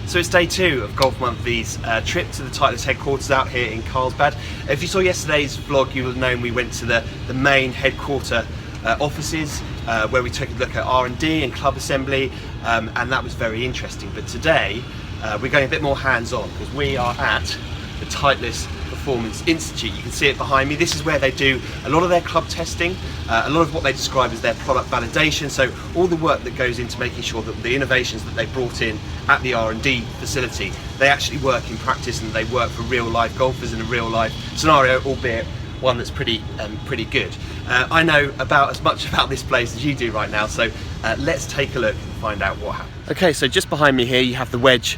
So it's day 2 of Golf Monthly's trip to the Titleist headquarters out here in Carlsbad. If you saw yesterday's vlog, you will have known we went to the main headquarter offices where we took a look at R&D and club assembly, and that was very interesting. But today we're going a bit more hands-on because we are at the Titleist Performance Institute. You can see it behind me. This is where they do a lot of their club testing, a lot of what they describe as their product validation, so all the work that goes into making sure that the innovations that they brought in at the R&D facility, they actually work in practice and they work for real life golfers in a real life scenario, albeit one that's pretty good. I know about as much about this place as you do right now, so let's take a look and find out what happened. Okay, so just behind me here you have the wedge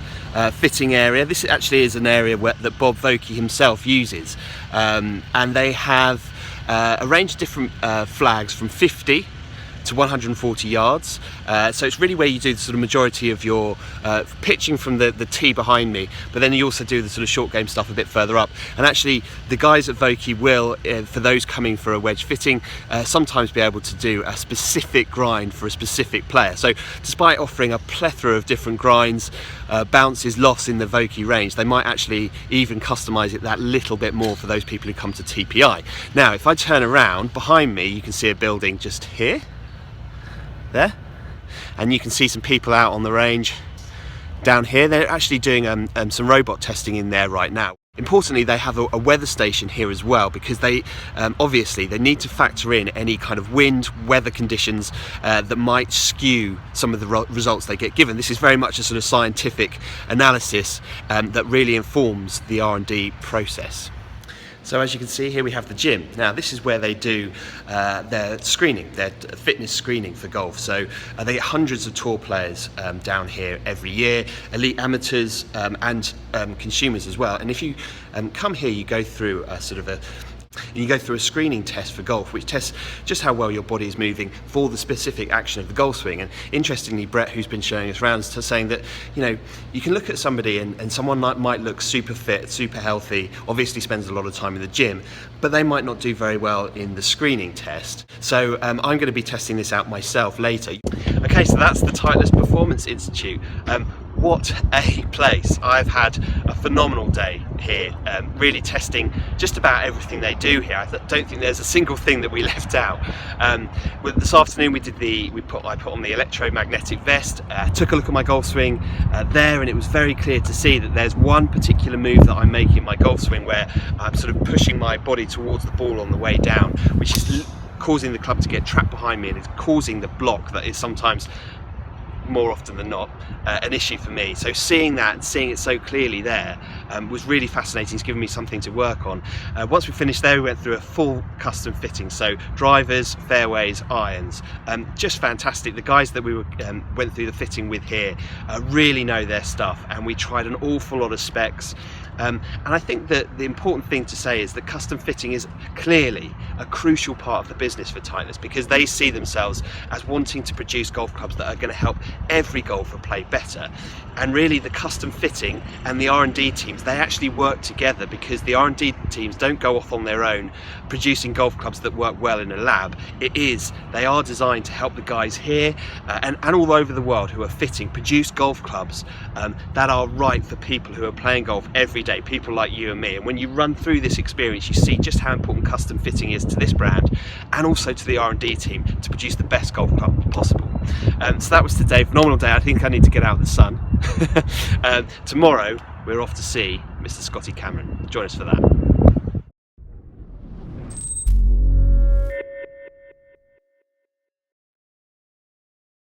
fitting area. This actually is an area that Bob Vokey himself uses, and they have a range of different flags from 50 to 140 yards, so it's really where you do the sort of majority of your pitching from the tee behind me, but then you also do the sort of short game stuff a bit further up. And actually the guys at Vokey will, for those coming for a wedge fitting, sometimes be able to do a specific grind for a specific player. So despite offering a plethora of different grinds, bounces, loss in the Vokey range, they might actually even customize it that little bit more for those people who come to TPI. Now if I turn around behind me, you can see a building just here, there, and you can see some people out on the range down here. They're actually doing some robot testing in there right now. Importantly, they have a weather station here as well, because they obviously they need to factor in any kind of wind, weather conditions that might skew some of the results they get given. This is very much a sort of scientific analysis that really informs the R&D process. So as you can see here we have the gym. Now this is where they do their screening, their fitness screening for golf. So they get hundreds of tour players down here every year, elite amateurs and consumers as well. And if you come here, you go through a sort of a screening test for golf, which tests just how well your body is moving for the specific action of the golf swing. And interestingly, Brett, who's been showing us around, is saying that, you know, you can look at somebody and someone might look super fit, super healthy, obviously spends a lot of time in the gym, but they might not do very well in the screening test. So I'm going to be testing this out myself later. Okay, so that's the Titleist Performance Institute. What a place. I've had a phenomenal day here, really testing just about everything they do here. I don't think there's a single thing that we left out. This afternoon I put on the electromagnetic vest, took a look at my golf swing there, and it was very clear to see that there's one particular move that I'm making in my golf swing where I'm sort of pushing my body towards the ball on the way down, which is causing the club to get trapped behind me, and it's causing the block that is sometimes, more often than not, an issue for me. So seeing that and seeing it so clearly there was really fascinating. It's given me something to work on. Once we finished there, we went through a full custom fitting, so drivers, fairways, irons, just fantastic. The guys that we went through the fitting with here really know their stuff, and we tried an awful lot of specs. And I think that the important thing to say is that custom fitting is clearly a crucial part of the business for Titleist, because they see themselves as wanting to produce golf clubs that are going to help every golfer play better. And really the custom fitting and the R&D teams, they actually work together, because the R&D teams don't go off on their own producing golf clubs that work well in a lab. They are designed to help the guys here and all over the world who are fitting produce golf clubs that are right for people who are playing golf every day, people like you and me. And when you run through this experience, you see just how important custom fitting is to this brand and also to the R&D team to produce the best golf club possible. So that was today, phenomenal day. I think I need to get out of the sun. Tomorrow we're off to see Mr. Scotty Cameron. Join us for that.